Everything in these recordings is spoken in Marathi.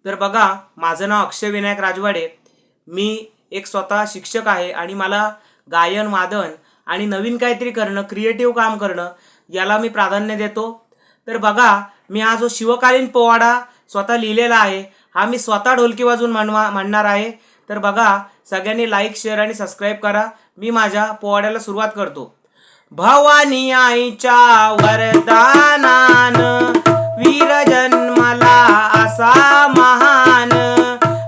तर बघा, माझं नाव अक्षय विनायक राजवाडे. मी एक स्वतः शिक्षक आहे आणि मला गायन वादन आणि नवीन काहीतरी करणं, क्रिएटिव्ह काम करणं याला मी प्राधान्य देतो. तर बघा, मी हा जो शिवकालीन पोवाडा स्वतः लिहिलेला आहे, हा मी स्वतः ढोलकी वाजवून म्हणणार आहे. तर बघा, सगळ्यांनी लाईक, शेअर आणि सबस्क्राईब करा. मी माझ्या पोवाड्याला सुरुवात करतो. भवानी आईच्या वरदानान वीर जन्मला असा महान.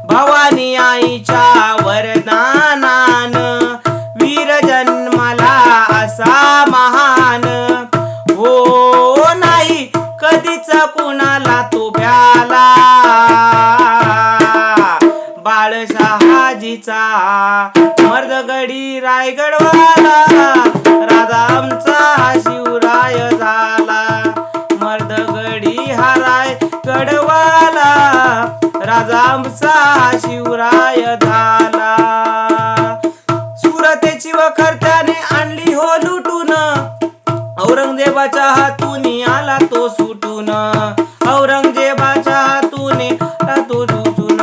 भवानी आईच्या वरदानान वीर जन्मला असा महान. हो नाही कधीच कुणाला तो भ्याला, बाळशहाजीचा मर्दगडी रायगडवाला, राजा आमचा शिवराय झाला. मर्दगडी हा रायगडवाला, राजा आमचा शिवराय झाला. सुरतेची वखर त्याने आणली हो लुटून, औरंगजेबाच्या हातून आला तो सुटून. औरंगजेबाच्या हातून आला तो सुटून,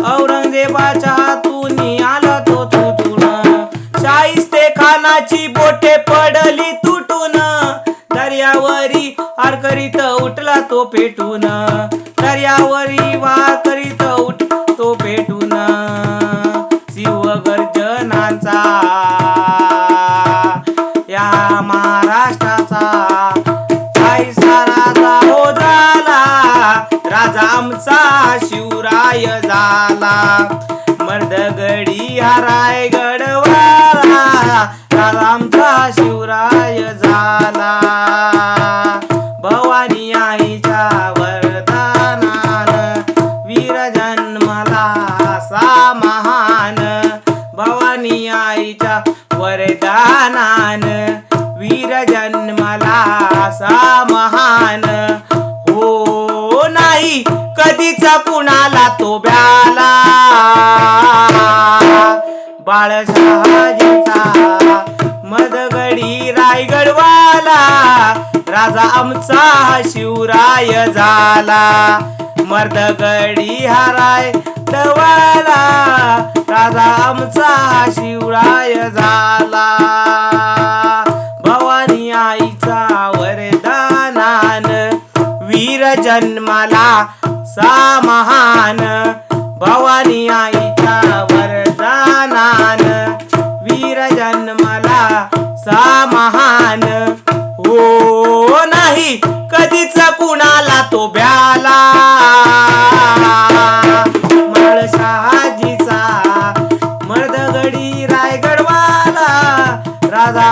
औरंगजेबाच्या हातून आला तो तुटून. शाहिस्ते खानाची बोटे पडली तुटून, दर्यावरी वार करीत उठला तो पेटून. दर्यावरी वार करीत उठ तो पेटून. शिवगर्जनांचा या महाराष्ट्राचा ऐसा राजा हो झाला, राजा आमचा शिवराय झाला. मर्दगडी हा रायगडवाला, राजा आमचा शिवराय झाला. भवानी आईच्या वरदानान वीर जन्मला असा महान. भवानी आईच्या वरदानान वीर जन्मला असा महान. हो नाही कधीच कुणाला तो भ्याला, बाळशहाजीचा मर्दगडी रायगडवाला, राजा आमचा शिवराय झाला. मर्दगडी हा रायगडवाला, राजा आमचा शिवराय झाला. भवानी आईचा वरदानान वीर जन्मला सा महान. भवानी आईच्या वरदानान वीर जन्मला सा महान. हो नाही कधीच कुणाला तो भ्याला, बाळशहाजीचा मर्दगडी रायगडवाला, राजा